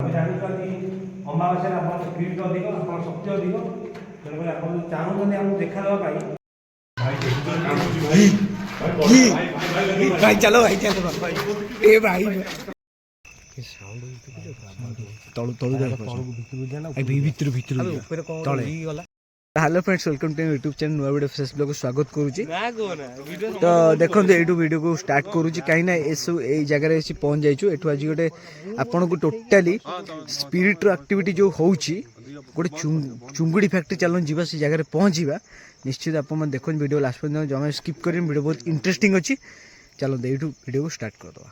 ଆମେ ଜାଣିଛନ୍ତି ଅମାବାସ୍ୟାରେ ଆପଣଙ୍କ ସ୍ପିଡ୍ ଅଧିକ, ଆପଣଙ୍କ ଶକ୍ତି ଅଧିକ, ତେଣୁକରି ଆପଣ ଯଦି ଚାହୁଁଛନ୍ତି ଆମକୁ ଦେଖାଦେବା ପାଇଁ भाई चलो भाई चलो भाई ए भाई तळु तळु भितर भितर तळे hello friends welcome to YouTube channel नुआ वीडियो फेस ब्लॉग स्वागत करूची तो देखो एटू वीडियो को स्टार्ट करूची कहीं ना ए जगह रे पहुंच जाइछु एटू आज गोटे आपन को टोटली स्पिरिट एक्टिविटी जो होउची गोटे चुंगुड़ी फैक्ट्री चलन जीवा से जगह रे पहुंचीबा निश्चित आप देखो वीडियो लास्ट पर्यंत जमा स्किप करें वीडियो बहुत इंटरेस्टिंग अच्छी चलो यूट्यूब वीडियो को स्टार्ट कर दो।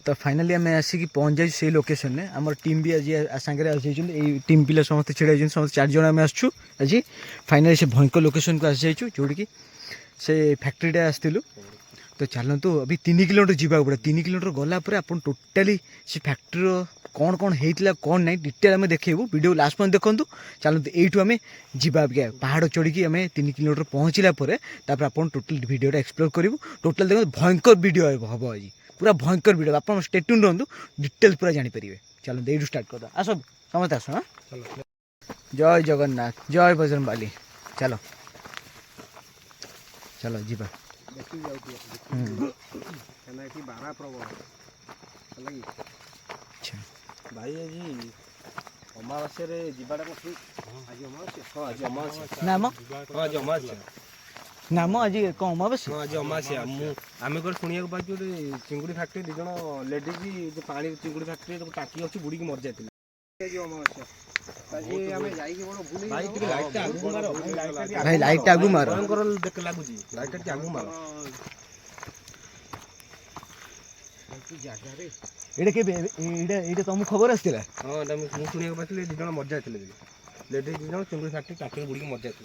तो फाइनली आम आसिक पहुँच जाइए से लोकेशन में आम टीम भी आज सांगे आसी टीम पिला समस्त छिड़ा समस्त 4 जन आम आसु आज फाइनली से भयंकर लोकेशन को आसी जाइए जोड़ि से फैक्ट्रीटा आसलु तो चलतु अभी 3 किलोमीटर जावाक पड़े 3 किलोमीटर गला आप टोटाली से फैक्ट्री कौन कौन होता कौन ना डिटेल आम देखू वीडियो लास्ट पर्यंत देखूँ चलते यू आम जा पहाड़ चढ़ी आम 3 किलोमीटर पहुँचला आप टोटाल वीडियोटा एक्सप्लोर करूँ टोटाल देखो भयंकर वीडियो हम आज पूरा भयंकर वीडियो आप स्टेट्यून रुहतु डिटेल्स पूरा जानीपर चलो यू स्टार्ट कर आस समस्त आस हाँ जय जगन्नाथ जय बजरंगबली चलो चलो जी भाई आज अमावास्या नाम आज कौन अमावास्या आज अमावास्या आम कौन शुणा पाई चिंगुड़ी फैक्ट्री 2 जन लेडीज जो पानी चिंगुड़ी फैक्ट्री टाकी अच्छी बुड़ी मर जाती भाई लाइट आगु मारो लगुच लाइट आगु मारो तुम खबर आसला हाँ मुझे शुणा पाई 2 जन मर जाते लेडीज 2 जन चिंगुड़ी फैक्ट्री टाकी बुड़ी मर जाते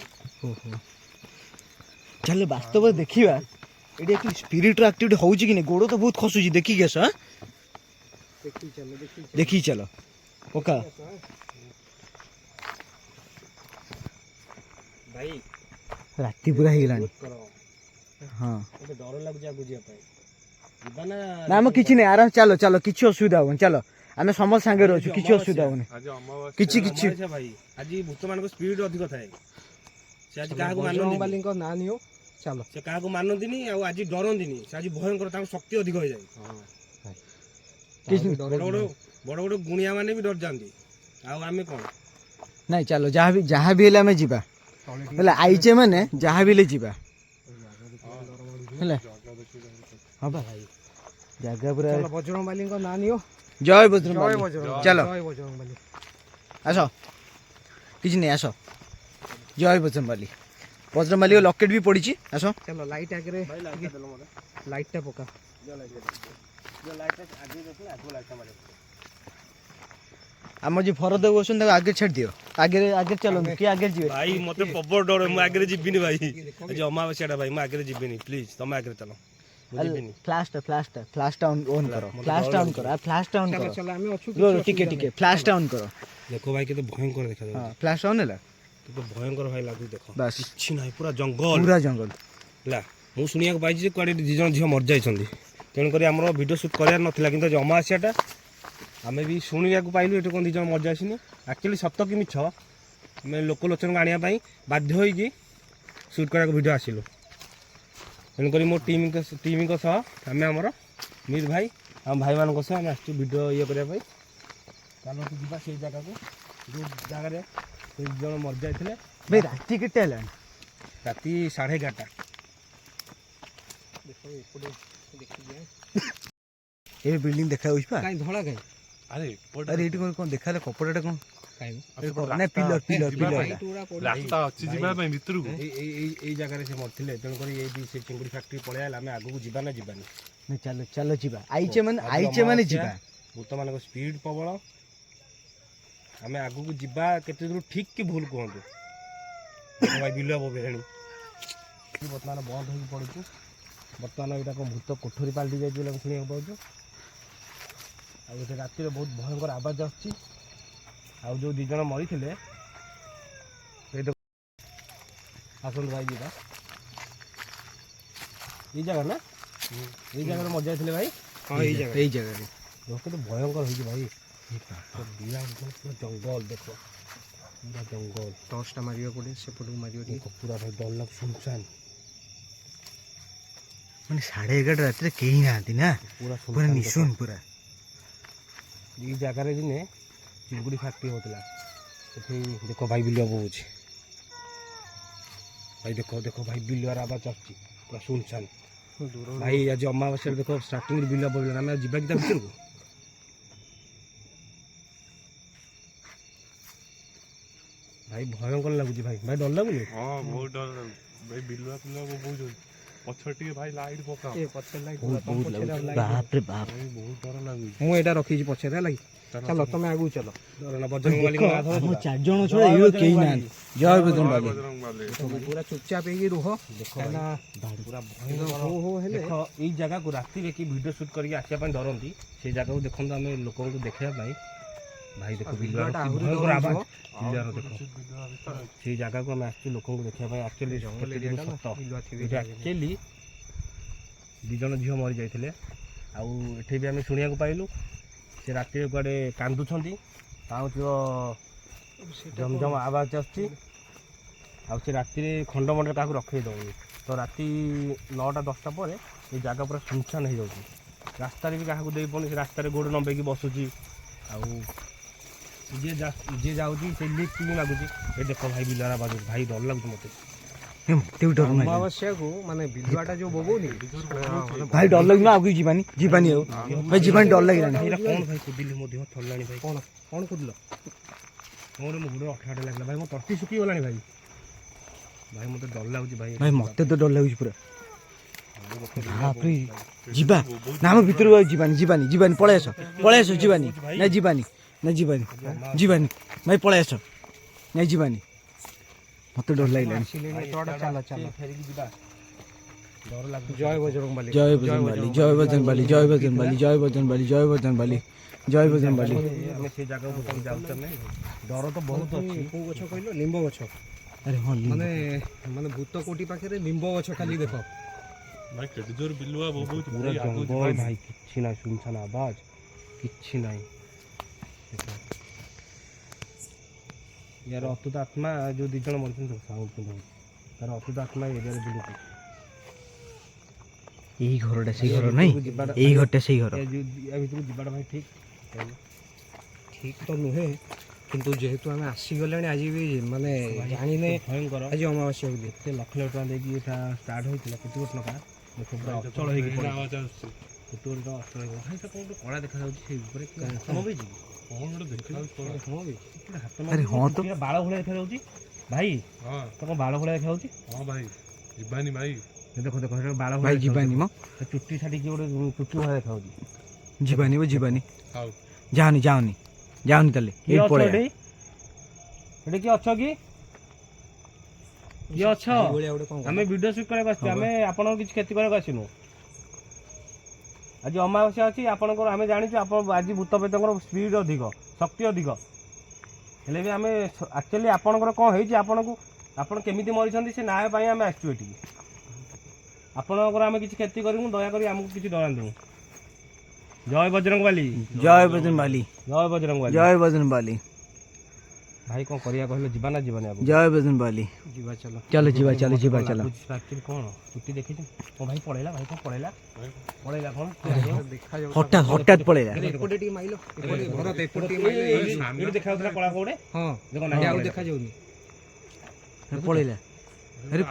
चल वास्तव देखा ये स्पिरिट एक्टिविटी हो कि नहीं गोड़ तो बहुत खसुची देखिए आस देखी चलो ओका भाई राति पूरा हो गलानी हाँ डर लगुच आगु ना आम कि नहीं आराम चलो चलो किसी असुविधा हो चलो आम समस्त सांगे अच्छु किसी असुविधा होनी किछि किछि भाई आज भूत मान स्पीड अधिक थाए से आज क्या मानवाली ना नियो चलो से क्या मानती आज डरती से आज भयंकर शक्ति अधिक हो जाए बड़ बड़ गुणिया माने भी डर जाती आम कौन नहीं चलो जहाँ भी आम जा आईचे मैंने जहाँ भी जा हाँ भाई जगह पूरा बजरंगबली ना नियो जय बजरंगबली चलो आस किसी नहीं आस जय बजरंगबली बजरंगबली लकेट भी पड़ी आस चलो लाइट आगे लाइट पका आम जो फरद बसन आगे छाड़ दियो आगे आगे चलो कि आगे जी भाई मते प्रबल डर मु आगे जीविनी भाई आज अमावास्या भाई मु आगे जीविनी प्लीज तुम आगे चलो फ्लैश ऑन करो फ्लैश ऑन करो फ्लैश ऑन करो चलो हम अछु टिके टिके फ्लैश ऑन करो देखो भाई केते भयंकर देखा हां फ्लैश ऑन हैला तो भयंकर भाई लागु देखो बस किछि नाही पूरा जंगल ला मु सुनिया पाई जे कोडे 2 जन झियो मर जाइछंदी तेन करी हमरो वीडियो शूट करिया नथिला किंतु अमावास्याटा आमे भी शुणिया पाइलु एटु कोन 2 जन मर जाइसिनी एक्चुअली सत्य कि मिछ आमे लोकलोचन आनिया पाई बाध्य होई कि शूट करा वीडियो आसिलु तेणुक मो टीम को सह आम आमर मीर भाई आम भाई मान सह आम आसु वीडियो ये करने चलो जा से जगह को जो जगह 2 जन मर जाते भाई राति के राति 11:30 ये बिल्डिंग देखा कहीं धड़ा कहीं अरे अरे ये कौन देखा कपड़ा कौन ना पिलर पिलर पिलर रास्ता अच्छी जीवा पे भीतर को ए जगह से मरथिले तेन करी ए भी से चिंगुड़ी फैक्ट्री पळेला आमे आगु जीवा ना जीवानी नहीं चलो चलो जीवा आईचे माने जीवा भूत मान स्पीड प्रबल आमे आगु को जीवा केते दूर ठीक कि भूल कहंतु भाई बिलुआ बोबेणी वर्तमान बंद हो पड़ू बर्तमान यहाँ कौन भूत कोठरी पाल्टी जाए शुणा पाऊँ आ रातिर बहुत भयंकर आवाज आसुच्ची ଆଉ ଯେଉଁ 2 ଜଣ ମରିଥିଲେ ସେଇ ଆସନ୍ତୁ ଭାଇ ଯିବା ଏଇ ଜାଗା ନା ଏଇ ଜାଗାରେ ମରିଯାଇଥିଲେ ଭାଇ। ହଁ ଏଇ ଜାଗାରେ କେତେ ଭୟଙ୍କର ହେଇଛି ଭାଇ। ବିରାଟ ପୁରା ଜଙ୍ଗଲ ଦେଖ ପୁରା ଜଙ୍ଗଲ ଟର୍ଚ୍ଚଟା ମାରିବାକୁ ପଡ଼େ ସେପଟକୁ ମାରିବ ଟିକେ ପୁରା ଭାଇ ଡର ଲାଗୁଛି ସୁନସାନ ମାନେ 11:30 ରାତିରେ କେହି ନାହାନ୍ତି ନା ପୁରା ପୁରା ନିଶୁନ ପୁରା। ଏଇ ଜାଗାରେ ଦିନେ ଚିଙ୍ଗୁଡ଼ି ଫ୍ୟାକ୍ଟ୍ରି ହେଉଥିଲା ସେଠି ଦେଖ ଭାଇ ବିଲୁଆ ବହୁଛି ଭାଇ ଦେଖ ଦେଖ ଭାଇ ବିଲୁଆର ଆବାଜ ଆସୁଛି ପୁରା ସୁନସାନ ଭାଇ ଆଜି ଅମାବାସ୍ୟାରେ ଦେଖ ଷ୍ଟାର୍ଟିଂରୁ ବିଲୁଆ ବୋଲିଲାଣି ଆମେ ଯିବା କି ତା ଭିତରକୁ ଭାଇ ଭୟଙ୍କର ଲାଗୁଛି ଭାଇ ଭାଇ ଡର ଲାଗୁନି? ହଁ ବହୁତ ଡର ଲାଗୁଛି ଭାଇ ବିଲୁଆ ପିଲୁଆ ବହୁତ ପଛରେ ଟିକେ ଭାଇ ଲାଇଟ୍ ପକାଅ ବାପରେ ବାପ ଭାଇ ବହୁତ ଡର ଲାଗୁଛି। ମୁଁ ଏଇଟା ରଖିଛି ପଛରେ ହେଲା କି ଚାଲ ତମେ ଆଗକୁ ଚାଲ। ବଜରଙ୍ଗବାଲିଙ୍କ ନାଁ ଧର ଆମ 4 ଜଣ ଛଡା ଏଇ କେହି ନାହାନ୍ତି। ଜୟ ବଜରଙ୍ଗବାଲି। ବଜରଙ୍ଗବାଲି ପୁରା ଚୁପଚାପ ହେଇକି ରୁହ କାହିଁକିନା ପୁରା ଭୟଙ୍କର ହେଲେ ଦେଖ ଏଇ ଜାଗାକୁ ରାତିରେ କି ଭିଡ଼ିଓ ସୁଟ୍ କରିକି ଆସିବା ପାଇଁ ଡରନ୍ତି ସେଇ ଜାଗାକୁ ଦେଖନ୍ତୁ ଆମେ ଲୋକଙ୍କୁ ଦେଖେଇବା ପାଇଁ ଭାଇ ଦେଖ ବିଲୁଆର କି ଭୟଙ୍କର ଆବାଜ ବିଲୁଆର ଦେଖ ସେଇ ଜାଗାକୁ ଆମେ ଆସିଛୁ ଲୋକଙ୍କୁ ଦେଖିବା ପାଇଁ ଆକ୍ଚୁଆଲି ସତ ଆକ୍ଚୁଆଲି 2 ଜଣ ଝିଅ ମରିଯାଇଥିଲେ ଆଉ ଏଠି ବି ଆମେ ଶୁଣିବାକୁ ପାଇଲୁ ସେ ରାତିରେ କୁଆଡ଼େ କାନ୍ଦୁଛନ୍ତି ତାଙ୍କର ଜମଜମ ଆବାଜ ଆସୁଛି ଆଉ ସେ ରାତିରେ ଖଣ୍ଡମଣ୍ଡରେ କାହାକୁ ରଖେଇ ଦେଉନି ତ ରାତି 9ଟା 10ଟା ପରେ ଏ ଜାଗା ପୁରା ସୁନସାନ ହେଇଯାଉଛି ରାସ୍ତାରେ ବି କାହାକୁ ଦେଇପାରୁନି ସେ ରାସ୍ତାରେ ଗୋଡ଼ ନମ୍ବେଇକି ବସୁଛି ଆଉ ଯିଏ ଯାଉଛି ସେ ଲିଫ୍ଟ ବି ଲାଗୁଛି ଏ ଦେଖ ଭାଇ ବିଲୁଆର ଆବାଜ ଭାଇ ଡର ଲାଗୁଛି ମୋତେ ମତେ ବି ଡର ନାହିଁ ଅମାବାସ୍ୟାକୁ ମାନେ ବିଲୁଆଟା ଯୋଉ ବୋବଉନି ଭାଇ ଡର ଲାଗିଲା ଆଉ କିଛି ଯିବାନି ଆଉ ଭାଇ ଯିବାନି ଡର ଲାଗିଲାନି। ଏଇଟା କ'ଣ ଭାଇ କୁଦିଲି ମୋ ଦେହ ଥରିଲାଣି ଭାଇ କ'ଣ କୁଦିଲ ମୋର ମୋ ଗୋଡ଼ ଅଠାଟା ଲାଗିଲା ଭାଇ ମୋ ତଣ୍ଟି ଶୁଖିଗଲାଣି ଭାଇ ଭାଇ ମୋତେ ଡର ଲାଗୁଛି ଭାଇ ଭାଇ ମତେ ତ ଡର ଲାଗୁଛି ପୁରା ବାପରେ ଯିବା ନା ଆମ ଭିତରକୁ ଆଉ ଯିବାନି ପଳେଇ ଆସ ଯିବାନି ନା ଯିବାନି ଭାଇ ପଳେଇ ଆସ ନାଇଁ ଯିବାନି ମତେ ଡର ଲାଗିଲାନି। ଫେରିକି ଯିବା ଡର ଲାଗୁଛି ଜୟ ବଜରଙ୍ଗବାଲି ଜୟ ବଜରଙ୍ଗବାଲି ଜୟ ବଜରଙ୍ଗବାଲି ଜୟ ବଜରଙ୍ଗବାଲି ଜୟ ବଜରଙ୍ଗବାଲି ଜୟ ବଜରଙ୍ଗବାଲି ଜୟ ବଜରଙ୍ଗବାଲି। ଆମେ ସେ ଜାଗାକୁ ଯାଉଛୁ ଆମେ ଡର ତ ବହୁତ ଅଛି କୋଉ ଗଛ କହିଲ ଲିମ୍ବ ଗଛ ଆରେ ହଁ ମାନେ ମାନେ ଭୂତ କୋଟି ପାଖରେ ଲିମ୍ବ ଗଛ ଖାଲି ଦେଖ ଭାଇ କେତେ ଜୋର ବିଲୁଆ ବହୁତ ପୁରା ଜଙ୍ଗଲ ଭାଇ କିଛି ନାହିଁ ସୁନସାନ ଆବାଜ କିଛି ନାହିଁ ୟାର ଅତୁତ ଆତ୍ମା ଯେଉଁ 2 ଜଣ ମରିଛନ୍ତି ସାଉଣ୍ଡ କିନ୍ତୁ ତାର ଅତୁତ ଆତ୍ମା ଏରିଆରେ ବୁଲୁଛି ଏଇ ଘରଟା ସେଇ ଘର ନାଇଁ ଏଇ ଘରଟା ସେଇ ଘର ୟା ଭିତରକୁ ଯିବାଟା ଭାଇ ଠିକ୍ ଠିକ ତ ନୁହେଁ କିନ୍ତୁ ଯେହେତୁ ଆମେ ଆସିଗଲେଣି ଆଜି ବି ମାନେ ଜାଣିନେ ଭୟଙ୍କର ଆଜି ଅମାବାସ୍ୟା ବୋଲି ଏତେ ଲକ୍ଷ ଲକ୍ଷ ଟଙ୍କା ଦେଇକି ଏଇଟା ଷ୍ଟାର୍ଟ ହୋଇଥିଲା କେତେ କୋଟି ଟଙ୍କା ଦେଖ ପୁରା ଅଚଳ ହେଇକି ପଡ଼ିଛି ଆବାଜ ଆସୁଛି କେତେ କୋଟି ଟଙ୍କା ଅଚଳ ହେଇକି ଭାଇ ତ କ'ଣ ଗୋଟେ କଳା ଦେଖାଯାଉଛି ସେଇ ଉପରେ କ'ଣ ହେଇଛି କ'ଣ ଗୋଟେ ଦେଖାଯାଉଛି କଣ? ହାତ ଆରେ ହଁ ତ। ବାଳ ଭଳିଆ ଦେଖାଯାଉଛି ଭାଇ ହଁ ତ କ'ଣ ବାଳ ଭଳିଆ ଦେଖାଯାଉଛି ହଁ ଭାଇ ଯିବାନି ଭାଇ ଦେଖ ଦେଖ ସେଟା ବାଳ ଭାଇ ଭଳିଆ ଯିବାନି ମ ଚୁଟି ଛାଡ଼ିକି ଗୋଟେ ଚୁଟି ଭଳିଆ ଦେଖାଯାଉଛି ଯିବାନି ହଉ ଯାଅନି ତାହେଲେ କିଏ ଏଇ ଅଛ ପଳେଇ ଏଠି ଏଠି କିଏ ଅଛ କି କିଏ ଅଛ ଭଳିଆ ଗୋଟେ କ'ଣ ଆମେ ଭିଡ଼ିଓ ସୁଟ୍ କରିବାକୁ ଆସିଛୁ ଆମେ ଆପଣଙ୍କର କିଛି କ୍ଷତି କରିବାକୁ ଆସିନୁ ଆଜି ଅମାବାସ୍ୟା ଅଛି ଆପଣଙ୍କର ଆମେ ଜାଣିଛୁ ଆପଣ ଆଜି ଭୂତ ପ୍ରେତଙ୍କର ସ୍ପିଡ୍ ଅଧିକ ଶକ୍ତି ଅଧିକ ହେଲେ ବି ଆମେ ଆକ୍ଚୁଆଲି ଆପଣଙ୍କର କ'ଣ ହେଇଛି ଆପଣ କେମିତି ମରିଛନ୍ତି ସେ ନ୍ୟାୟ ପାଇଁ ଆମେ ଆସିଛୁ ଏଠିକି ଆପଣଙ୍କର ଆମେ କିଛି କ୍ଷତି କରିବୁ ଦୟାକରି ଆମକୁ କିଛି ଡରାନ୍ତୁନି ଜୟ ବଜରଙ୍ଗବାଲି ଜୟ ବଜରଙ୍ଗବାଲି ଜୟ ବଜରଙ୍ଗବାଲି ଜୟ ବଜରଙ୍ଗବାଲି। ଭାଇ କ'ଣ କରିବା କହିଲେ ଯିବା ନା ଯିବାନି ଆଗକୁ ଜୟ ବଜରଙ୍ଗବାଲି ଯିବା ଚାଲ ଯିବା ଚାଲ ଆକ୍ଚୁଆଲି କ'ଣ ଚୁଟି ଦେଖିଛୁ କ'ଣ ଭାଇ ପଳେଇଲା କ'ଣ ପଳେଇଲା କ'ଣ ହଠାତ୍ ପଳେଇଲା ଏପଟେ ଟିକେ ମାଇଲ ଏପଟେ ଭରତ ଏପଟେ ଟିକେ ମାଇଲ ଏଇଠି ଦେଖାଯାଉଥିଲା କଳା କୋଉଟେ ହଁ ଦେଖ ଏଠି ଆଉ ଦେଖାଯାଉନି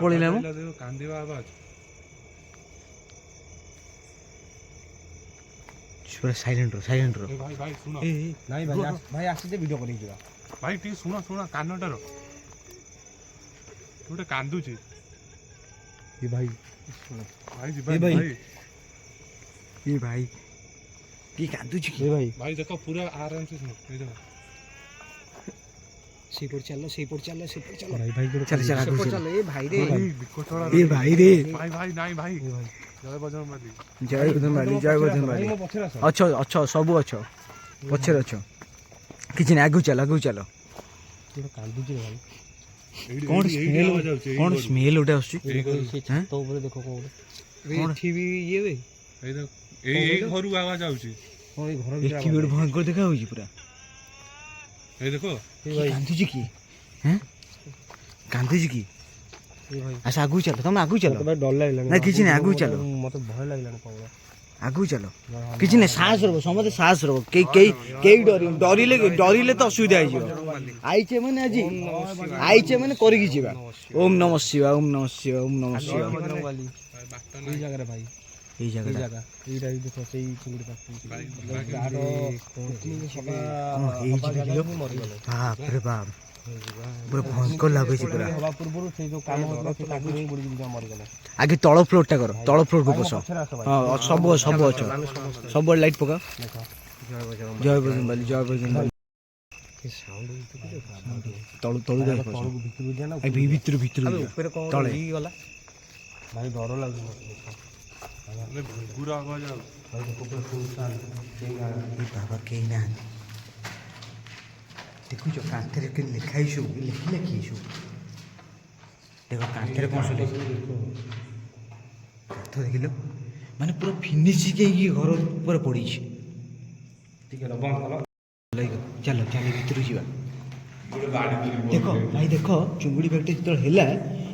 ପଳେଇଲା ମ କାନ୍ଦିବା ଆବାଜ ପୁରା ସାଇଲେଣ୍ଟ ର ଏ ଭାଇ ଭାଇ ଶୁଣ ନାଇଁ ଭାଇ ଆସିଛେ ଭିଡ଼ିଓ କରିକି ଯିବା ଭାଇ ଟିକେ ଶୁଣ କାନଟାର ଗୋଟେ କାନ୍ଦୁଛି ଏ ଭାଇ ଭାଇ ଯିବା ଏ ଭାଇ। ଭାଇ ଏ ଭାଇ କିଏ କାନ୍ଦୁଛି କି ଭାଇ ଭାଇ ଦେଖ ପୁରା ଆରାମସେ ଶୁଣ ଏଇ ଦେଖ ସେଇପଟେ ଚାଲ ଭାଇ ଚାଲ ଆଗକୁ ସେପଟେ ଚାଲ। ଚାଲ ଏ ଭାଇ ରେ ଏ ଭାଇ ରେ ଭାଇ ଭାଇ ନାଇଁ ଭାଇ ଜୟ ବଜରଙ୍ଗବାଲି ଜୟ ବଜରଙ୍ଗବାଲି ମୋ ପଛରେ ଆସ ଅଛ ସବୁ ଅଛ ପଛରେ ଅଛ କିଛି ନାହିଁ ଆଗକୁ ଚାଲ ଆଗକୁ ଚାଲ କାନ୍ଦୁଛି ଭାଇ କ'ଣ ସ୍ମେଲ୍ କ'ଣ ସ୍ମେଲ୍ ଗୋଟେ ଆସୁଛି ଛାତ ଉପରେ ଦେଖ କ'ଣ ଏଠି ବି ଇଏ ବେ ଏଇ ଘରୁ ଆୱାଜ ଆଉଛି କ'ଣ ଏଇ ଘର ଏଠି ଗୋଟେ ଭୟଙ୍କର ଦେଖା ହେଉଛି ପୁରା ଏଇ ଦେଖ କାନ୍ଦୁଛି କି ହେଁ କାନ୍ଦୁଛି କି ଆଚ୍ଛା ଆଗକୁ ଚାଲ ତମେ ଆଗକୁ ଚାଲ ମତେ ଡର ଲାଗିଲାଣି ନା କିଛି ନାହିଁ ଆଗକୁ ଚାଲ ମତେ ଭୟ ଲାଗିଲାଣି ପ୍ରବଳ ଆଗକୁ ଚାଲ କିଛି ନାହିଁ ସାହସ ରହିବ ସମସ୍ତେ ସାହସ ରହିବ କେହି ଡରିଲେ ତ ଅସୁବିଧା ହେଇଯିବ ଆଇଛେ ମାନେ ଆଜି ଆଇଛେ ମାନେ କରିକି ଯିବା ଓମ୍ ନମଃ ଶିବାୟ ଓମ୍ ନମଃ ଶିବାୟ ଓମ୍ ନମଃ ଶିବାୟ ଏଇ ଜାଗାରେ ଭାଇ ଏଇ ଜାଗାଟା ଜାଗା ଏଇଟା ବି ଦେଖ ସେଇ ଚିଙ୍ଗୁଡ଼ି ପାଖରେ ବାପରେ ବାପ ପୁରା ଭୟଙ୍କର ଲାଗୁଛି ପୁରା ହବା ପୂର୍ବରୁ ସେଇ ଯୋଉ କାମ ହଉଥିଲା ସେ ତାକୁ ନେଇ ବୁଡ଼ିକି ଦିଜଣ ମରିଗଲେ ଆଗେ ତଳ ଫ୍ଲୋରଟା କର ତଳ ଫ୍ଲୋରକୁ ବସ ହଁ ସବୁ ଅଛ ସବୁ ଲାଇଟ୍ ପକା ଜୟ ବଜରଙ୍ଗବାଲି ଜୟ ବଜରଙ୍ଗବାଲି ତଳୁ ତଳୁ ଯାଇ ତଳକୁ ଭିତରକୁ ଦିଆ ନା ଭିତରୁ ଉପରେ କ'ଣ ତଳେ ଗଲା ଭାଇ ଡର ଲାଗୁଛି ଘୁଙ୍ଗୁର ଆୱାଜ ଆଉଛି ବାବା କେହି ନାହାନ୍ତି ଦେଖୁଛ କାନ୍ଥରେ ଲେଖା ହେଇଛୁ ଲେଖିଲା କି ହେଇଛୁ ଦେଖ କାନ୍ଥରେ କ'ଣ ସବୁ କାନ୍ଥ ଦେଖିଲ ମାନେ ପୁରା ଫିନିସିଂ ହେଇକି ଘର ଉପରେ ପଡ଼ିଛି ଚାଲ ଚାଲ ଭିତରକୁ ଯିବା ଦେଖ ଭାଇ ଦେଖ ଚୁଙ୍ଗୁଡ଼ି ଫ୍ୟାକ୍ଟ୍ରି ଯେତେବେଳେ ହେଲା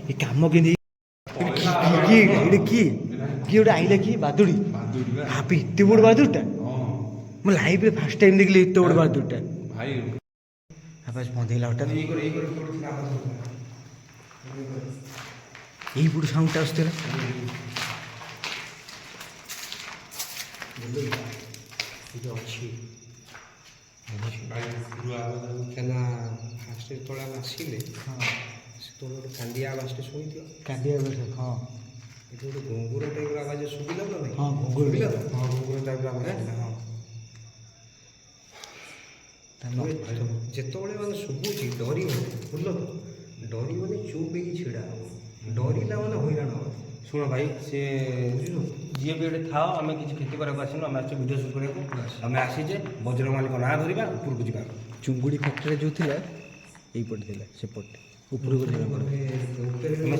ଏ କାମ କେମିତି କିଏ କିଏ ଗୋଟେ ଆଇଲା କି ବାଦୁଡ଼ି ଭାବେ ଏତେ ବଡ଼ ବାଦୁଡ଼ିଟା ମୁଁ ଲାଇଫ୍ରେ ଫାର୍ଷ୍ଟ ଟାଇମ୍ ଦେଖିଲି ଏତେ ବଡ଼ ବାଦୁଡ଼ିଟା ଆବାଜ ବନ୍ଦ ହେଇଗଲା ହଠାତ୍ এইপটু সাউন্ডটা আসছে না ଅଛି କାହିଁକିନା ଫାଷ୍ଟ ଯେତେବେଳେ ଆମେ ଆସିଲେ ସେତେବେଳେ ଗୋଟେ କାନ୍ଦିଆ ଆବାଜଟେ ଶୁଣିଥିବ କାନ୍ଦିଆ ଆବାଜ ହଁ ଏଠି ଗୋଟେ ଘୁଙ୍ଗୁର ଟାଇପ୍ର ଆବାଜ ଶୁଭିଲା ନା ନାଇଁ ହଁ ଘୁଙ୍ଗୁର ଶୁଭିଲା ତ ହଁ ଘୁଙ୍ଗୁର ଟାଇପ୍ର ଆବାଜ ଶୁଭିଲା ହଁ ଯେତେବେଳେ ମାନେ ଶୁଭୁଛି ଡରିବନି ବୁଝିଲ ତ ଡରିବନି ଚୁପ୍ ହେଇକି ଛିଡ଼ା ହବ ଡରିଲା ମାନେ ହଇରାଣ ହବ ଶୁଣ ଭାଇ ସେ ଯିଏ ବି ଏଠି ଥାଅ ଆମେ କିଛି କ୍ଷତି କରିବାକୁ ଆସିନୁ ଆମେ ଆସିଛୁ ଭିଡ଼ିଓ ସୁଟ୍ କରିବାକୁ ଆମେ ଆସିଛେ ବଜରଙ୍ଗବାଲିଙ୍କ ନାଁ ଧରିବା ଉପରକୁ ଯିବା ଚୁଙ୍ଗୁଡ଼ି ଫ୍ୟାକ୍ଟ୍ରି ଯେଉଁ ଥିଲା ଏଇପଟେ ଥିଲା ସେପଟେ ଉପରକୁ ଯିବା ଆମେ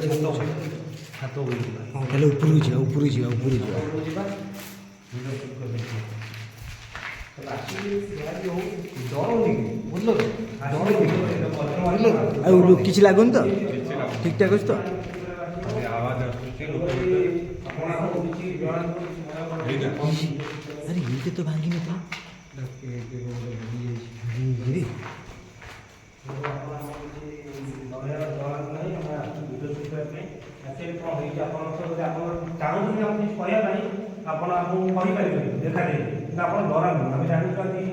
ଛାତ ଉପରକୁ ଯିବା ତାହେଲେ ଉପରକୁ ଯିବା ଉପରକୁ ଯିବା ଉପରକୁ ଯିବା ଆଉ କିଛି ଲାଗୁନି ତ ଠିକ୍ଠାକ୍ ଅଛି ତ ଆୱାଜ ଆସୁଛି ଆରେ ଏଇଟା ତ ଭାଙ୍ଗି ନଥିଲା ଆପଣ ଆମକୁ କହିପାରିବେ ଦେଖାଦେବେ କିନ୍ତୁ ଆପଣ ଡରାନ୍ତୁ ଆମେ ଜାଣିଛୁ ଆଜି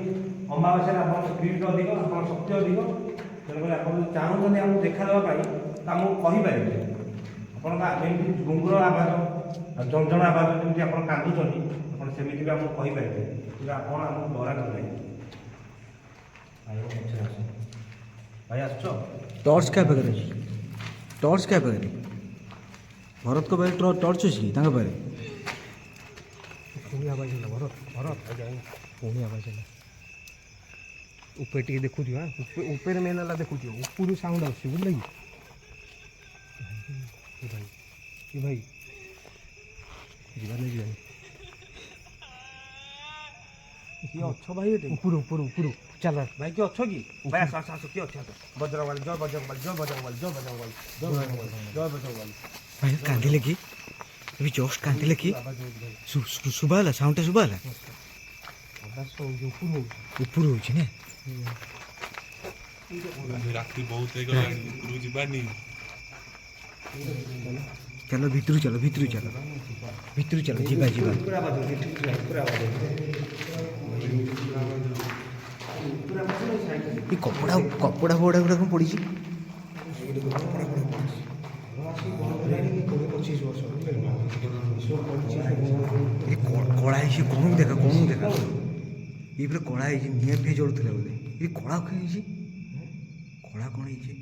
ଅମାବାସ୍ୟାରେ ଆପଣଙ୍କ ସ୍ପିଡ୍ ଅଧିକ ଆପଣଙ୍କ ଶକ୍ତି ଅଧିକ ତେଣୁକରି ଆପଣ ଯଦି ଚାହୁଁଛନ୍ତି ଆମକୁ ଦେଖାଦେବା ପାଇଁ ତ ଆମକୁ କହିପାରିବେ ଆପଣଙ୍କ ଯେମିତି ଘୁଙ୍ଗୁର ଆବାଜ ଜଞ୍ଜଣ ଆବାଜ ଯେମିତି ଆପଣ କାନ୍ଦୁଛନ୍ତି ଆପଣ ସେମିତି ବି ଆମକୁ କହିପାରିବେ କିନ୍ତୁ ଆପଣ ଆମକୁ ଡରାନ୍ତୁ ନାହିଁ ଭାଇ ଆସୁଛ ଟର୍ଚ୍ଚ କାହା ପାଖରେ ଅଛି ଟର୍ଚ୍ଚ କାହା ପାଖରେ ଭରତଙ୍କ ପାଖରେ ଟର୍ଚ୍ଚ ଅଛି କି ତାଙ୍କ ପାଖରେ ପୁଣି ଆବାଜ ହେଲା ଭରତ ପୁଣି ଆବାଜ ହେଲା ଉପରେ ଟିକେ ଦେଖୁଥିବ ଉପରେ ମେନ୍ ହେଲା ଦେଖୁଥିବ ଉପରୁ ସାଉଣ୍ଡ ଆସୁଛି ବୁଝିଲ କି ଭାଇ ଭାଇ ଯିବାନି ଯିବାନି କିଏ ଅଛ ଭାଇ ଏଠି ଉପରୁ ଉପରୁ ଉପରୁ ଚାଲ ଭାଇ କିଏ ଅଛ କି ଭାଇ ଆସ ଆସ ଆସ କିଏ ଅଛି ଆସ ବଜରଙ୍ଗବାଲି ଜୟ ବଜରଙ୍ଗବାଲି ଜୟ ବଜରଙ୍ଗବାଲି ଜୟ ବଜରଙ୍ଗବାଲି ଜୟ ବଜରଙ୍ଗବାଲି ଜୟ ବଜରଙ୍ଗବାଲି ଭାଇ କାନ୍ଦିଲେ କି ଏବେ ଜଷ୍ଟ କାନ୍ଦିଲେ କି ଶୁଭା ହେଲା ସାଉଣ୍ଡଟା ଶୁଭା ହେଲା ଉପରୁ ହେଉଛି ନା ରାତି ବହୁତ ହେଇଗଲାଣି ଉପରକୁ ଯିବାନି ଚାଲ ଭିତରୁ ଚାଲ ଭିତରୁ ଚାଲ ଭିତରୁ ଚାଲ ଯିବା ଯିବା ଏ କପଡ଼ା କପଡ଼ା ଫପଡ଼ା ଗୁଡ଼ା କ'ଣ ପଡ଼ିଛି କଳା ହେଇଛି କ'ଣ ଦେଖା ଏଇ ପୁରା କଳା ହେଇଛି ନିଆଁ ଫିଏ ଜଳୁଥିଲା ବୋଧେ ଏ କଳା କ'ଣ ହେଇଛି କଳା କ'ଣ ହେଇଛି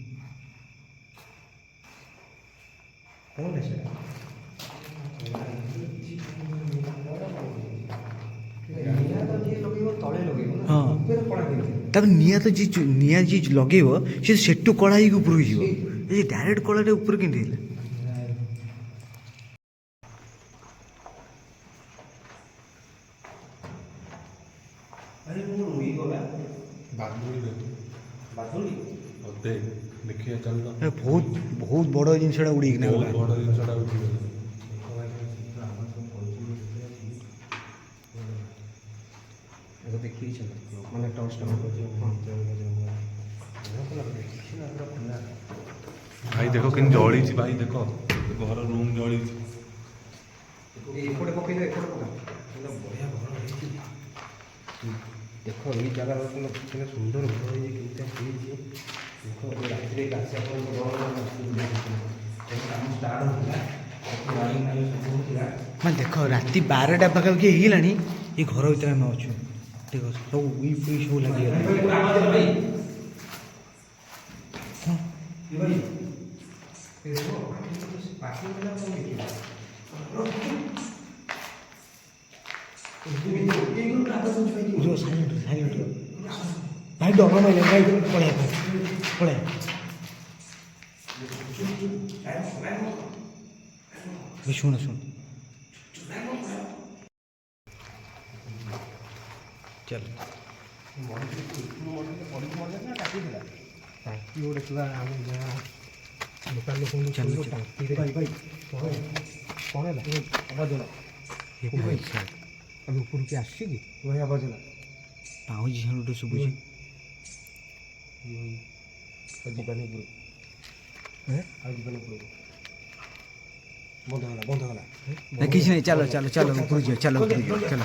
ତଳେ ଲଗେଇବ ହଁ ଉପରେ କଳା ହେଇଛି ତାପରେ ନିଆଁ ଯିଏ ଲଗେଇବ ସେ ସେଠୁ କଳା ହେଇକି ଉପରକୁ ଯିବ। ଏ ଡାଇରେକ୍ଟ କଳାଟା ଉପରେ କେମିତି ହେଲା? ଦେଖିବା ଚାଲ ବହୁତ ବହୁତ ବଡ଼ ଜିନିଷଟା ଉଡ଼ିକିନା ଗଲା। ବଡ଼ ଜିନିଷଟା ଉଠିଗଲା। ମାନେ ଟର୍ଚ୍ଚ ଭାଇ ଦେଖ କେମିତି ଜଳିଛି, ଭାଇ ଦେଖ ଘର ରୁମ୍ ଜଳିଛି। ଏପଟେ ପକେଇଲେ ଏପଟେ ପକା ବଢ଼ିଆ ଘର ହେଇଛି। ଦେଖ ଏଇ ଜାଗା କେତେ ସୁନ୍ଦର ଘର ହେଇଛି, କେମିତି ହେଇଛି। ଦେଖ ରାତିରେ ଆସିବା ପରେ କାମ ଷ୍ଟାର୍ଟ ହେଉଥିଲା, ସବୁ ହେଉଥିଲା। ମାନେ ଦେଖ ରାତି 12ଟା ପାଖାପାଖି ହେଇଗଲାଣି, ଏ ଘର ଭିତରେ ଆମେ ଅଛୁ। ଦେଖ ସବୁ ଉଇ ଫୁଇ ସବୁ ଲାଗିଗଲା। ଭାଇ ଡର ମାଇଲେ ଭାଇ ପଳେଇ ଶୁଣ ଚାଲ ଟାଙ୍କି ଗୋଟେ ଥିଲା ଆମ ଗାଁ ଲୋକାଲ ଲୋକଙ୍କୁ ଚାଲୁ ଟାଙ୍କିରେ କ'ଣ ହେଲା ଆବାଜ ହେଲା ଆମେ ଉପରକୁ ଆସିଛି କି ଭାଇ ଆବାଜ ହେଲା ପାଉଁଜି ଝାଡ଼ୁଟେ ଶୁଭୁଛି। ଯିବାନି ଉପରକୁ ଆଉ ଯିବାନି ଉପରକୁ ବନ୍ଦ ହେଲା ନା କିଛି ନାହିଁ, ଚାଲ ଉପରକୁ ଯିବା, ଚାଲ ଉପରକୁ ଯିବା, ଚାଲ।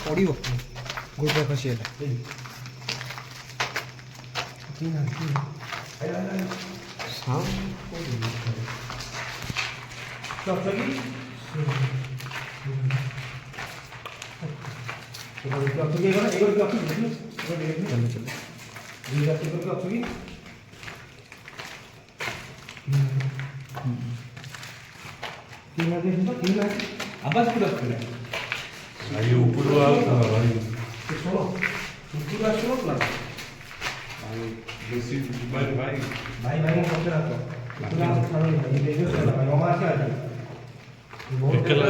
ପଡ଼ିବ ଗୋଟା ଖସିଗଲା। ଆବାଜ କୋଉଟା ଆସିଥିଲା? ଭାଇ ଉପରୁ ଆଉ ଭାଇ ବେଶୀ ଯିବାନି ଭାଇ। ଭାଇ ମୁଁ ପଚାର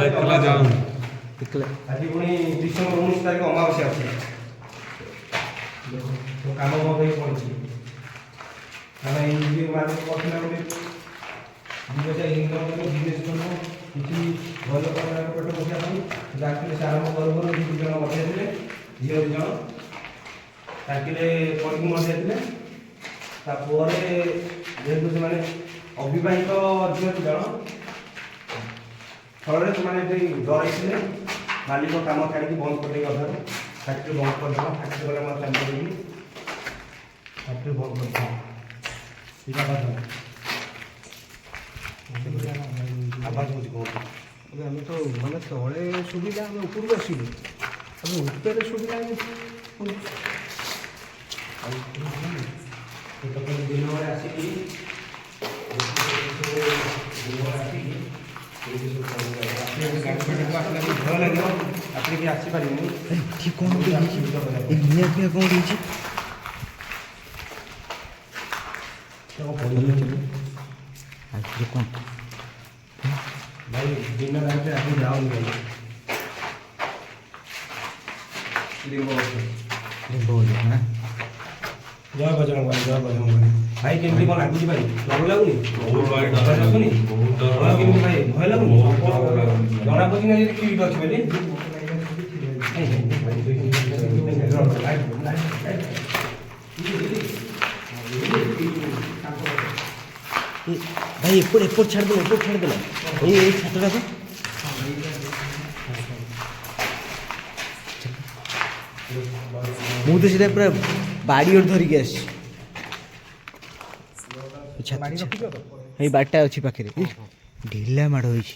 ଏକଲା ଯାଉନି। ଆଜି ପୁଣି ଡିସେମ୍ବର 19 ତାରିଖ ଅମାବାସ୍ୟା ଅଛି। ଦେଖ କାମ ବନ୍ଦ ହେଇକି ପଡ଼ିଛି। ଆମେ ଏଇ ମାନେ କରିଥିଲା ଗୋଟେ ବିଜନେସ୍ ଇନକମ୍ କରିବ, ବିଜନେସ୍ କରିବ, କିଛି ଭଲ ପେଟ ବସିବା ପାଇଁ ଡାକିଲେ ସେ ଆରମ୍ଭ କରୁ କରୁ 2 ଜଣ ବସିଯାଇଥିଲେ, ଝିଅ 2 ଜଣ ଡାକିଲେ ପଡ଼ିକି ମରିଯାଇଥିଲେ। ତାପରେ ଯେହେତୁ ସେମାନେ ଅବିବାହିତ ଝିଅ 2 ଜଣ ଫଳରେ ସେମାନେ ଏଠି ଡରାଇଥିଲେ। ମାଲିକ କାମ ଛାଡ଼ିକି ବନ୍ଦ କରିଦେଇକି ଅଧାରୁ ଫ୍ୟାକ୍ଟ୍ରି ବନ୍ଦ କରିଦେବା। ଫ୍ୟାକ୍ଟ୍ରି ଗଲେ ଆମର ଚାଲି କରିକି ଫ୍ୟାକ୍ଟ୍ରି ବନ୍ଦ କରିଦେବା। ଆବାଜ ହେଉଛି ବହୁତ। ଆମେ ତ ମାନେ ତଳେ ସୁବିଧା ଆମେ ଉପରକୁ ଆସିଲୁ, ଆମେ ଉପରେ ସୁବିଧା ଆମେ ଦିନ ବେଳେ ଆସିକି ଭୟ ଲାଗିବ, ଆପଣ ବି ଆସିପାରିବେନି। ଏଠି କ'ଣ ଗୋଟେ ହେଇଛି? ଏ ନିଆଁ ଫିଆଁ କ'ଣ ହେଇଛି? କ'ଣ ଭାଇ ଦିନ ରାତିରେ ଆପଣ ଯାଉନି ଭାଇ। ଜୟ ବଜରଙ୍ଗ ଭାଇ, ଜୟ ବଜରଙ୍ଗ ଭାଇ। ଭାଇ କେମିତି କ'ଣ ଲାଗୁଛି ଭାଇ? ଡର ଲାଗୁନି? ବହୁତ ଭାଇ ଡର ଡର ଲାଗୁନି? ବହୁତ ଡର ଡର କେମିତି ଭାଇ? ଭୟ ଲାଗୁନି? ଲାଗୁନି। ଜଣା ପଡ଼ୁଛି ନା ଯଦି କିଟ୍ ଅଛି ବୋଲି? ଭାଇ ଏପଟ ଛାଡ଼ିଦେଲା ଏଇ ଛାତଟାକୁ। ମୁଁ ତ ସେଟା ପୁରା ବାଡ଼ି ଗୋଟେ ଧରିକି ଆସିଛି। ଏଇ ବାଡ଼ିଟା ଅଛି ପାଖରେ, ଢିଲା ମାଡ଼ ହେଇଛି,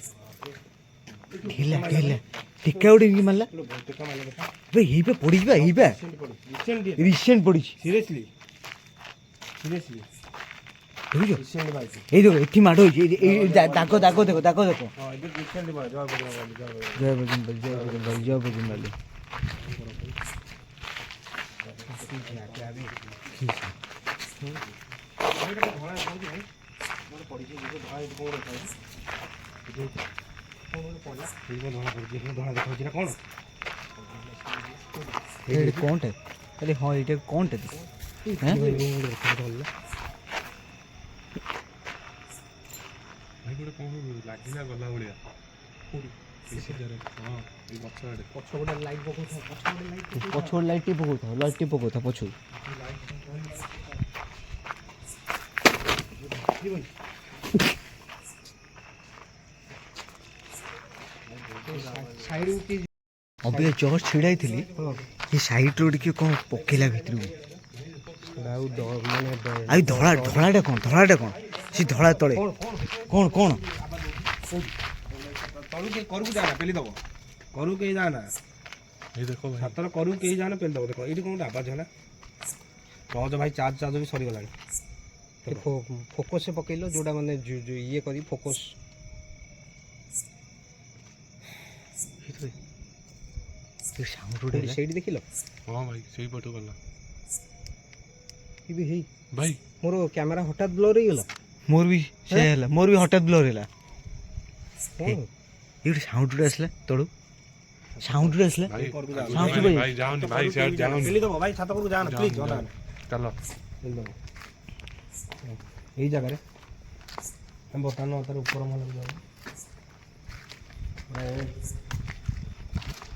ଢିଲା ଟେକା ଗୋଟେ ଏମିତି ମାରିଲା। ଭାଇ ହେଇପା ପଡ଼ିଯିବା, ହେଇପା ରିସେଣ୍ଟ ପଡ଼ିଛି। ସିରିୟସଲି ସିରିୟସଲି ଦେଖୁଛ ରିସେଣ୍ଟ ବାଇକ୍ ଏଇ ଦେଖ ଏଠି ମାଡ଼ ହେଇଛି ଏଇ ଦାଗ ଦାଗ ଦେଖ ଦାଗ ଦେଖ ହଁ ଏବେ ରିସେଣ୍ଟ ବାଇକ୍ ଜୟ ବଜରଙ୍ଗବାଲି ଜୟ ବଜରଙ୍ଗବାଲି ଜୟ ବଜରଙ୍ଗବାଲି ଜୟ ବଜରଙ୍ଗବାଲି କ'ଣ ଏଇଟା କ'ଣଟେ ଆରେ ହଁ ଏଇଟା କ'ଣଟେ ଭାଇ ଗୋଟେ କ'ଣ ଲାଗିଲା ଗଲା ଭଳିଆ କୋଉଠି ଏଇ ସିଧାରେ ହଁ ଏଇ ଗଛ ଆଡ଼େ ପଛପଟେ ଲାଇଟ୍ ଟିକେ ପକଉଥାଉ ଲାଇଟ୍ ଟିକେ ପକଉଥାଉ ପଛକୁ ଅବିକା ଜଷ୍ଟ ଛିଡ଼ା ହେଇଥିଲି ଏ ସାଇଡ଼୍ରୁ ଟିକେ କ'ଣ ପକେଇଲା ଭିତରକୁ ଆଉ ଧଳାଟା କ'ଣ ସେ ଧଳା ତଳେ କ'ଣ ତଳୁ କେହି କରୁକୁ ଯାଆନା ପେଲି ଦେବ କରୁ କେହି ଯାଆନା ଏଇ ଦେଖ ଭାଇ ହାତର କରୁ କେହି ଯାଆନା ପେଲି ଦେବ ଦେଖ ଏଇଠି କ'ଣ ଗୋଟେ ଆବାଜ ହେଲା ସହଜ ଭାଇ ଚାର୍ଜ ବି ସରିଗଲାଣି ଫୋକସ୍ ପକେଇଲ ଯୋଉଟା ମାନେ ଇଏ କରି ଫୋକସ୍ ସେଇଠି ଦେଖିଲ ହଁ ଭାଇ ସେଇପଟୁ ଗଲା ଏବେ ହେଇ ଭାଇ ମୋର କ୍ୟାମେରା ହଠାତ୍ ବ୍ଲର୍ ହେଇଗଲା ମୋର ବି ସେ ହେଲା ମୋର ବି ହଠାତ୍ ବ୍ଲର୍ ହେଲା କ'ଣ ଏଇଠି ସାଉଣ୍ଡଟା ଆସିଲା ତଳୁ ସାଉଣ୍ଡଟା ଆସିଲା ଭାଇ ସାଉଣ୍ଡ ଭାଇ ଯାଉନି ଭାଇ ସିଆଡ଼େ ଯାଉନି ପେଲି ଦେବ ଭାଇ ଛାତ ଉପରକୁ ଯାଆନା ପ୍ଲିଜ୍ ଅନାନା ଚାଲ ପେଲି ଦେବ ଏଇ ଜାଗାରେ ବର୍ତ୍ତମାନ ତାର ଉପର ମହଲାକୁ ଯାଉ ଭାଇ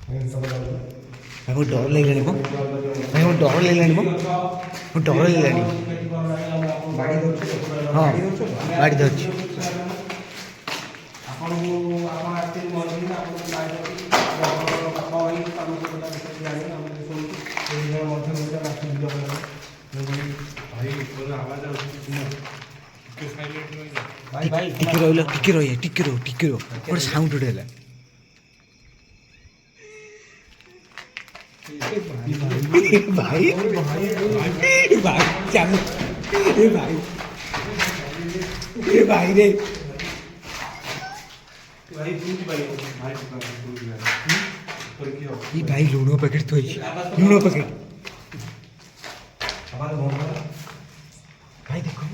ମୋ ଡର ଲାଗିଲାଣି ମ ଭାଇ ମୋ ଡର ଲାଗିଲାଣି ମ ମୋ ଡର ଲାଗିଲାଣି ହଁ ବାଡ଼ି ଧରିଛି ଆପଣଙ୍କୁ ଆପଣ ଆସିଥିଲି ମରିଯିବେ ଆପଣଙ୍କୁ ଆପଣଙ୍କ ବାପା ଭାଇ ଆମ ସହିତ ଜାଣି ଆମେ ଶୁଣୁଛୁ ଦୁଇ ଜଣ ମଧ୍ୟ ଗୋଟେ ରାତି ଭିଡ଼ିଓ ଭାଇ ଉପର ଆବାଜ ଆସୁଛି ଟିକେ ସାଇଲେଣ୍ଟ ରହିଯା ଭାଇ ଭାଇ ଟିକେ ରହିଲ ଟିକେ ରହ ଗୋଟେ ସାଉଣ୍ଡ ଗୋଟେ ହେଲା ଭାଇ ଚାଲ ଭାଇ ରେ এই ভাই লুণ প্যাকেট থইছি লুণ প্যাকেট ভাই দেখো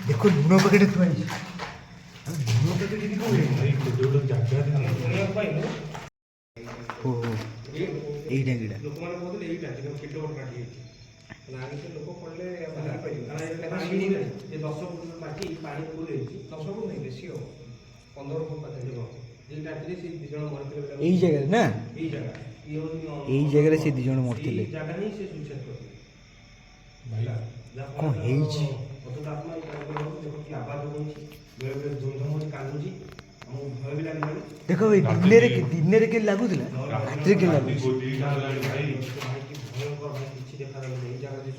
দেখো লুণ প্যাকেট থইছি লুণ প্যাকেট কি কই ভাই কোদোটো জায়গা ও এই ডাঙ্গিটা ଲୋକମାନେ କହୁଥିଲେ ଏଇଟା କିନ୍ତୁ କେତେ ବଡ଼ କାଟି ହେଇଛି ଲୋକ ପଡ଼ିଲେ ଏ 10 ଫୁଟ ମାଟି ପାଣି ଫୁଲ ହେଇଛି 10 ଫୁଟ ନାହିଁ ବେଶୀ ହବ 15 ଫୁଟ ପାଖରେ ହବ এই ରାତିରେ ସେ ଦୁଇ ଜଣ ମରିଥିଲେ এই জায়গায় না এই ଜାଗା এই জায়গায় ସେ ଦି ଜଣ ମରିଥିଲେ এই ଜାଗା ହିଁ ସେ ସୁଇସାଇଡ୍ କରିଥିଲେ କ'ଣ ହେଇଛି ଅତୁଟ ଆତ୍ମା ଏଇ ଜାଗାରେ ରହୁଛି ଦେଖ କି ଆବାଜ ହେଉଛି ବେଳେବେଳେ ଧୁମଧାମ ହେଉଛି କାନ୍ଦୁଛି ଆମକୁ ଭୟ ବି ଲାଗିଲାଣି ଦେଖ ଭାଇ ଦିନରେ କେମିତି ଲାଗୁଥିଲା ରାତିରେ କେମିତି ଲାଗୁଛି ଦିଟା ହେଲାଣି ଭାଇ ଭାଇକି ଭୟଙ୍କର ଭାଇ କିଛି ଦେଖାଯାଉନି ଏଇ ଜାଗାରେ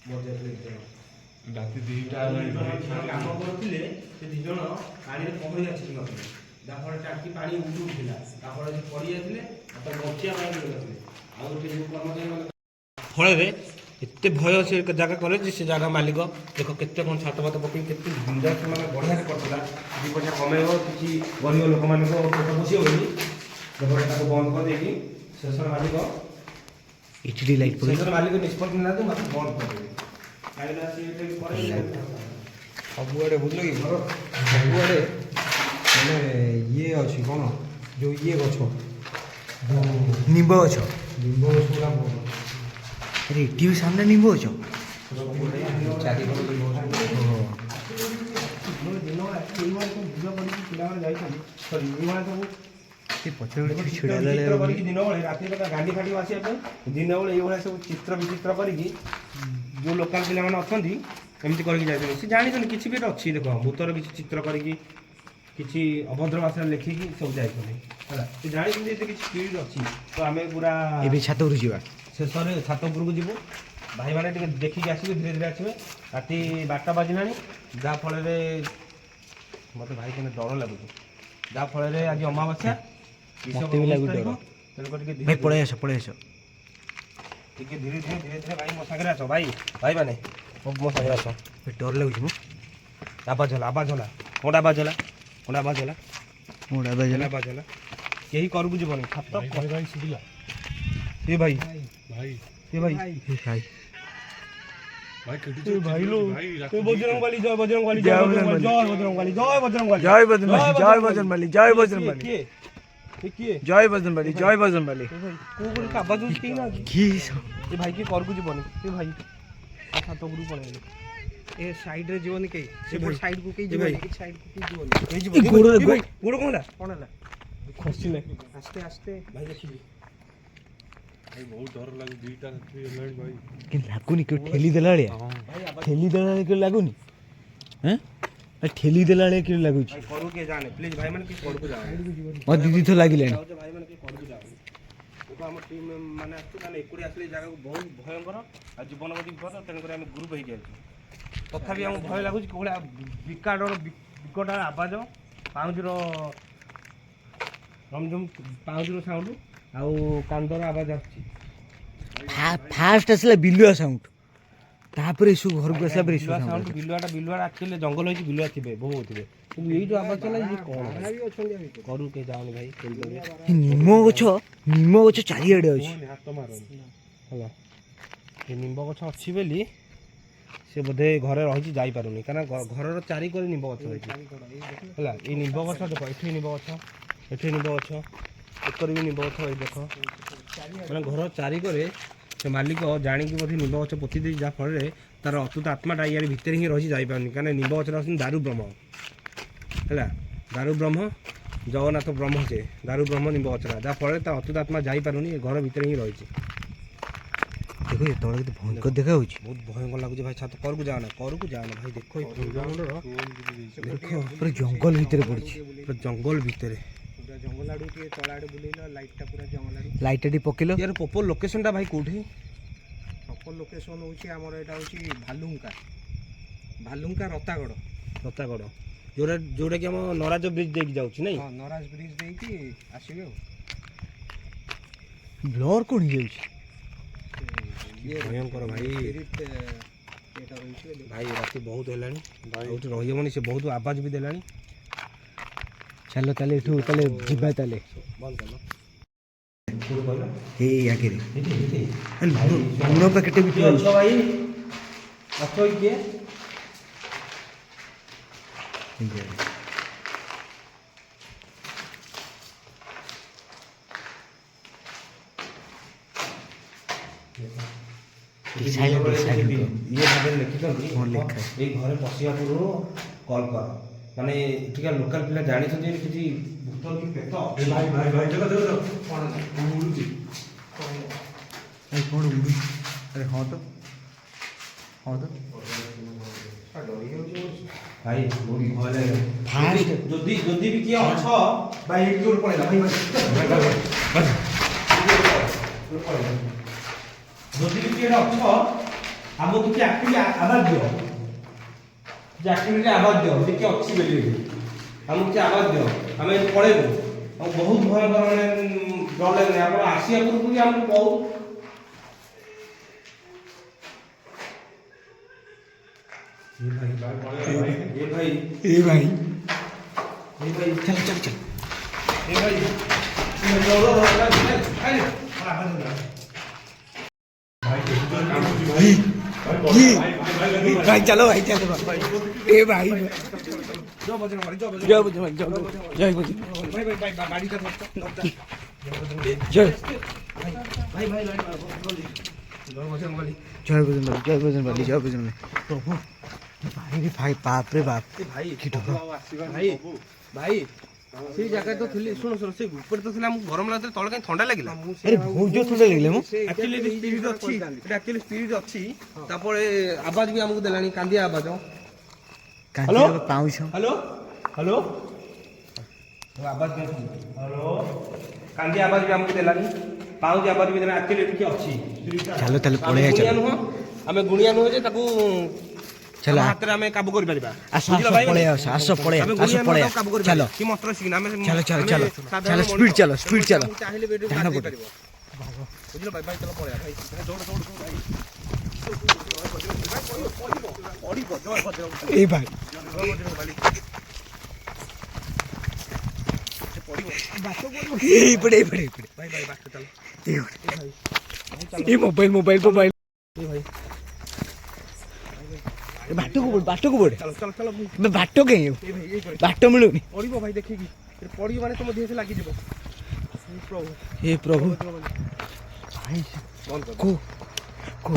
ମରିଯାଇଥିଲେ ରାତି ଦିଟା ହେଲାଣି ଭାଇ କାମ କରୁଥିଲେ ସେ ଦୁଇ ଜଣ ପାଣିରେ ପହଁରି ଆସିକି ନଥିଲେ ଯାହାଫଳରେ ଟାଙ୍କି ପାଣି ଉଠୁଥିଲା ତାଫଳରେ ସେ ପଡ଼ି ଯାଇଥିଲେ ତ ବଞ୍ଚିବା ପାଇଁ ମିଳୁନଥିଲେ ଆଉ ଗୋଟେ ଯେଉଁ କର୍ମଚାରୀ ଫଳରେ ଏତେ ଭୟ ସେ ଜାଗା କଲେ ଯେ ସେ ଜାଗା ମାଲିକ ଦେଖ କେତେ କ'ଣ ଛାତ ଫାତ ପକେଇ କେତେ ସୁନ୍ଦର ସେମାନେ ବଢ଼ିଆରେ କରିଥିଲା ଦୁଇ ପଇସା କମେଇବ କିଛି ଗରିବ ଲୋକମାନଙ୍କ ପେଟ ପୋଷିବ ବୋଲି ସେପଟେ ତାକୁ ବନ୍ଦ କରିଦେଇକି ଶେଷର ମାଲିକ ଏଚଡି ଲାଇଟ୍ ପକେଇ ଶେଷର ମାଲିକ ନିଷ୍ପତ୍ତି ନେଲା ଯେ ମୋତେ ବନ୍ଦ କରିଦେବେ କାହିଁକିନା ସେ ସବୁଆଡ଼େ ବୁଝିଲ କି ଘର ସବୁଆଡ଼େ ମାନେ ଇଏ ଅଛି କ'ଣ ଯେଉଁ ଇଏ ଗଛ ନିମ୍ବ ଗଛ ଲିମ୍ବ ଗଛ ଗୁଡ଼ା ଆରେ ଏଠି ବି ସାମ୍ନା ନିମ୍ବ ଗଛ ଚାରିପଟ ଲିମ୍ବ ଗଛ ଦିନବେଳା ଏଇଭଳିଆ ସବୁ ଭିଡ଼ିଓ କରିକି ପିଲାମାନେ ଯାଇଛନ୍ତି ସରି ଏଇଭଳିଆ ସବୁ ସେ ପଛରେ ଗୋଟେ ଛିଡ଼ା ଚିତ୍ର କରିକି ଦିନବେଳେ ରାତିରେ ଗାଣ୍ଡି ଫାଟି ଆସିବା ପାଇଁ ଦିନବେଳେ ଏଇଭଳିଆ ସବୁ ଚିତ୍ର ବିଚିତ୍ର କରିକି ଯେଉଁ ଲୋକାଲ ପିଲାମାନେ ଅଛନ୍ତି ଏମିତି କରିକି ଯାଇଛନ୍ତି ସେ ଜାଣିଛନ୍ତି କିଛି ବି ଅଛି ଦେଖ ଭୂତର କିଛି ଚିତ୍ର କରିକି କିଛି ଅଭଦ୍ର ଭାଷାରେ ଲେଖିକି ସବୁ ଯାଇଛନ୍ତି ହେଲା ସେ ଜାଣିଛନ୍ତି ଏତେ କିଛି ସ୍ପିଡ୍ ଅଛି ତ ଆମେ ପୁରା ଏବେ ଛାତ ଉପରକୁ ଯିବା ଶେଷରେ ଛାତ ଉପରକୁ ଯିବୁ ଭାଇମାନେ ଟିକେ ଦେଖିକି ଆସିବେ ଧୀରେ ଧୀରେ ଆସିବେ ରାତି 12ଟା ବାଜିଲାଣି ଯାହାଫଳରେ ମୋତେ ଭାଇ କେମିତି ଡର ଲାଗୁଛି ଯାହାଫଳରେ ଆଜି ଅମାବାସ୍ୟା ମୋତେ ବି ଲାଗୁଛି ଡର ତେଣୁକରି ଟିକେ ଭାଇ ପଳେଇ ଆସ ଟିକେ ଧୀରେ ଧୀରେ ଭାଇ ମୋ ସାଙ୍ଗରେ ଆସ ଭାଇମାନେ ମୋ ସାଙ୍ଗରେ ଆସ। ଡର ଲାଗୁଛି ମୁଁ। ଆବାଜ ହେଲା କ'ଣ ଆବାଜ ହେଲା ମୋଟା ବାଜିଲା। ଆବାଜ ହେଲା କେହି କରକୁ ଯିବନି ଛାତ ଭାଇ ଭାଇ ଶୁଭିଲା ଏ ଭାଇ ଭାଇ ଏ ଭାଇ ଭାଇ ଭାଇ କେଠି ଏ ଭାଇ ଲୋ ଭାଇ ଏ ବଜରଙ୍ଗବାଲି ଜୟ ବଜରଙ୍ଗବାଲି ଜୟ ବଜରଙ୍ଗବାଲି ଜୟ ବଜରଙ୍ଗବାଲି ଜୟ ବଜରଙ୍ଗବାଲି ଜୟ ବଜରଙ୍ଗବାଲି ଜୟ ବଜରଙ୍ଗବାଲି ଜୟ ବଜରଙ୍ଗବାଲି କିଏ ଏ କିଏ ଜୟ ବଜରଙ୍ଗବାଲି ଜୟ ବଜରଙ୍ଗବାଲି। ଏ ଭାଇ କୋଉ ଗୋଟେ ଆବାଜ ହଉଛି କେହି ନା କି ଏ ଭାଇ କିଏ କରକୁ ଯିବନି ଏ ଭାଇ ଛାତ ଉପରକୁ ପଳେଇଲେ ଏ ସାଇଡରେ ଯିବନି କେହି ଏ ସେପଟ ଭାଇ। ସାଇଡକୁ କେହି ଏ ଭାଇ। ଯିବନି ଏ ସାଇଡକୁ କେହି ଯିବନି ଏଇ ଯିବ ଏ ଗୋଡରେ ଏ ଭାଇ ଗୋଡ଼ କ'ଣ ହେଲା କଣ ହେଲା ଖସିଲେ ଆସ୍ତେ ଆସ୍ତେ ଭାଇ ଦେଖିବି ଭାଇ ବହୁତ ଡର ଲାଗୁଛି ଦିଟା ରାତି ହେଲାଣି ଭାଇ କି ଲାଗୁନି କେউ ଠେଲି ଦେଲା ଭଳିଆ ହଁ ଠେଲି ଦେଲା ଭଳିଆ କେউ ଲାଗୁନି ହେଁ ଠେଲି ଦେଲା ଭଳିଆ କେଉ ଲାଗୁଛି। ଭାଇ କରକୁ କିଏ ଯାଆନି ପ୍ଲିଜ୍ ଭାଇମାନେ କିଏ କରକୁ ଯାଆନି ମୋ ଦିଦି ତ ଲାଗିଲାଣି। ଯାଉଛ ଭାଇମାନେ କିଏ କରକୁ ଯାଆନି ଦେଖ ଆମ ଟିମ୍ ମାନେ ଆସିଛୁ ତାହେଲେ ଏକୁଟିଆ ଆସିଲେ ଏ ଜାଗାକୁ ବହୁତ ଭୟଙ୍କର ଆଉ ଜୀବନ ପ୍ରତି ବିପଦ ତେଣୁକରି ଆମେ ଗ୍ରୁପ୍ ହେଇକି ଆସିଛୁ ତଥାପି ଆମକୁ ଭୟ ଲାଗୁଛି କୋଉଭଳିଆ ବିକଟ ଆବାଜ ପାଉଁଜିର ରମଝମ ପାଉଁଜିର ସାଉଣ୍ଡ ଆଉ କାନ୍ଦର ଆବାଜ ଆସୁଛି ଫାଷ୍ଟ ଆସିଲା ବିଲୁଆ ସାଉଣ୍ଡ ତାପରେ ଏସବୁ ଘରକୁ ଆସିଲା ପରେ ଏସବୁ ବିଲୁଆ ସାଉଣ୍ଡ। ସାଉଣ୍ଡ ବିଲୁଆଟା ଆକ୍ଚୁଆଲି ଜଙ୍ଗଲ ହେଇଛି ବିଲୁଆ ଥିବେ ବହୁ ଥିବେ କିନ୍ତୁ ଏଇ ଯେଉଁ ଆବାଜ ହେଲା ଇଏ କ'ଣ କରୁ କେହି ଯାଉନି ଭାଇ ନିମ ଗଛ ଚାରିଆଡେ ଅଛି। ହାତ ମାରନି ହେଲା ଏ ନିମ୍ବ ଗଛ ଅଛି ବୋଲି ସେ ବୋଧେ ଘରେ ରହିଛି ଯାଇପାରୁନି କାରଣ ଘରର ଚାରିକରେ ନିମ୍ବ ଗଛ ରହିଛି ହେଲା ଏଇ ନିମ୍ବ ଗଛ ଦେଖ ଏଠି ନିମ୍ବ ଗଛ ଏଠି ନିମ୍ବ ଗଛ ଏକରେ ବି ନିମ୍ବ ଗଛ ଏଇ ଦେଖ ମାନେ ଘର ଚାରିକରେ ସେ ମାଲିକ ଜାଣିକି ବୋଧେ ନିମ୍ବ ଗଛ ପୋତି ଦେଇଛି ଯାହାଫଳରେ ତାର ଅତୁତ ଆତ୍ମାଟା ଇଆଡ଼େ ଭିତରେ ହିଁ ରହିଛି ଯାଇପାରୁନି କାରଣ ନିମ୍ବ ଗଛଟା ହେଉଛନ୍ତି ଦାରୁ ବ୍ରହ୍ମ ହେଲା ଦାରୁ ବ୍ରହ୍ମ ଜଗନ୍ନାଥ ବ୍ରହ୍ମ ସେ ଦାରୁ ବ୍ରହ୍ମ ନିମ୍ବ ଗଛଟା ଯାହାଫଳରେ ତା ଅତୁତ ଆତ୍ମା ଯାଇପାରୁନି ଏ ଘର ଭିତରେ ହିଁ ରହିଛି ଦେଖ ଏ ତଳେ କେତେ ଭୟଙ୍କର ଦେଖା ହଉଛି। ବହୁତ ଭୟଙ୍କର ଲାଗୁଛି ଭାଇ ଛାତ କରକୁ ଯାଅନା ଭାଇ ଦେଖ ଏଇ ଫୁଲମୁଣ୍ଡର ଦେଖ ପୁରା ଜଙ୍ଗଲ ଭିତରେ ପଡିଛି। ପୁରା ଜଙ୍ଗଲ ଭିତରେ ପୁରା ଜଙ୍ଗଲ ଆଡୁ ଟିକେ ତଳ ଆଡେ ବୁଲେଇଲ ଲାଇଟଟା ପୁରା ଜଙ୍ଗଲ ଆଡୁ ଲାଇଟଟା ଟିକେ ପକେଇଲ। ୟାର ପ୍ରପର ଲୋକେସନଟା ଭାଇ କୋଉଠି ପ୍ରପର ଲୋକେସନ ହଉଛି ଆମର ଏଇଟା ହଉଛି ଭାଲୁଙ୍କା ରତାଗଡ଼ ରତାଗଡ଼ ଯୋଉଟାକି ଆମ ନରାଜ ବ୍ରିଜ ଦେଇକି ଯାଉଛି ନାଇଁ ହଁ ନରାଜ ବ୍ରିଜ ଦେଇକି ଆସିବେ ଆଉ ବ୍ଲର କଣ ହେଇଯାଉଛି ଭୟଙ୍କର ଭାଇ ଏଇଟା ରହୁଛି ବୋଲି ଭାଇ ରାତି ବହୁତ ହେଲାଣି ବହୁତ ରହିହେବନି ସେ ବହୁତ ଆବାଜ ବି ଦେଲାଣି ଚାଲ ତାହେଲେ ଏଠୁ ତାହେଲେ ଯିବା ତାହେଲେ ବନ୍ଦ କଲ ଏଇ ଆଗରେ ଲୁଣ ପ୍ୟାକେଟ ବି କିଏ ଅଛ ଭାଇ ଅଛ କିଏ ଇଏ ଭାବରେ ଲେଖିଛନ୍ତି ହଁ, ଲେଖା। ଏଇ ଘରେ ପଶିବା ପୂର୍ବରୁ କଲ୍ କର ମାନେ ଏଠିକା ଲୋକାଲ ପିଲା ଜାଣିଛନ୍ତି ଯେ କିଛି ଭୂତ କି ପ୍ରେତ ଭାଇ ଦେଖ କ'ଣ ଉଡୁଛି କଣ ଉଡୁଛି ଆରେ ହଁ ତ ଭାଇ ବହୁତ ଭୟ ଲାଗେ ଫାଷ୍ଟ ଯଦି ବି କିଏ ଅଛ ଭାଇ ଏଇଠି ଗୋଟେ ପଳେଇଲା ଯଦି ବି କିଏ ଅଛ ଆମକୁ କିଛି ଆକ୍ଟିଭି ଆବାଜ ଦିଅ କିଛି ଆକ୍ଟିଭିଟି ଆବାଜ ଦିଅ ଯେ କିଏ ଅଛି ବୋଲି ଆମକୁ କିଛି ଆବାଜ ଦିଅ ଆମେ ଏଠି ପଳେଇବୁ ଆଉ ବହୁତ ଭୟଙ୍କର ମାନେ ଡର ଲାଗେନି ଆପଣ ଆସିବା ପୂର୍ବରୁ ବି ଆମକୁ ବହୁତ ଏ ଭାଇ ଚାଲ ଏ ଭାଇ भाई चलो भाई चलो ए भाई जय बजरंग जय बजरंग प्रभु भाई बाप रे बाप भाई की डर भाई ସେଇ ଜାଗାରେ ତ ଥିଲି ଶୁଣ ସେ ଉପରେ ତ ଥିଲା ଆମକୁ ଗରମ ଲାଗୁଥିଲା ତଳେ କାହିଁ ଥଣ୍ଡା ଲାଗିଲା अरे बहुत जो थोड़ा लगले मु ଆକ୍ଚୁଆଲି ସ୍ପିରିଟ୍ ଅଛି ଏଟା ଆକ୍ଚୁଆଲି ସ୍ପିରିଟ୍ ଅଛି ତାପରେ ଆବାଜ ବି ଆମକୁ ଦେଲାଣି କାନ୍ଦିଆ ଆବାଜ कांदी पाउछ ହ୍ୟାଲୋ ହ୍ୟାଲୋ ଆବାଜ ହ୍ୟାଲୋ କାନ୍ଦିଆ ଆବାଜ ବି ଆମକୁ ଦେଲାଣି ପାଉଁଜି ଆବାଜ ବି ଦେଲାଣି ଆକ୍ଚୁଆଲି ଏଠି ଅଛି चलो ताले पळे ଆମେ चलो ଗୁଣିଆ ନୁହଁ ଆମେ ଗୁଣିଆ ନୁହଁ ଯେ ତାକୁ चलो ଆମ ହାତରେ ଆମେ କାବୁ କରିପାରିବା आसो ବୁଝିଲ ଭାଇ? पळे आसो पळे ଆମେ आसो ଗୁଣିଆ पळे ନୁହଁ, ତାକୁ କାବୁ କରିପାରିବା। चलो କି ମନ୍ତ୍ର ଶିଖିନା ଆମେ चलो चलो ଆମେ चलो ସାଧାରଣ चलो स्पीड ମଣିଷ। चलो स्पीड चलो ଆମକୁ ଚାହିଁଲେ ବି ଏଠି ଧ୍ୟାନ ଭାଗ ପଡେ। ଦେଇପାରିବ ବୁଝିଲ ଭାଇ ଚାଲ ପଳେଇବା ଭାଇ ଦୌଡ଼ এই ভাই এইপଟେ ଭାଇ ଭାଇ ବାଟ ଚାଲ ଏ ମୋବାଇଲ ମୋବାଇଲ ମୋବାଇଲ ଏ ଭାଇ ବାଟକୁ ପଡେ ଚାଲ ଚାଲ ଚାଲ ଭାଇ ଏବେ ବାଟ କାହିଁ ଆଉ? ଏ ଭାଇ ଏଇ ଭାଇ ବାଟ ମିଳୁନି ପଡ଼ିବ ଭାଇ ଦେଖିକି ପଡ଼ିବ ମାନେ ତମ ଦେହ ଲାଗିଯିବ ପ୍ରଭୁ ଏ ପ୍ରଭୁ ବନ୍ଦ କର କୋ କୋ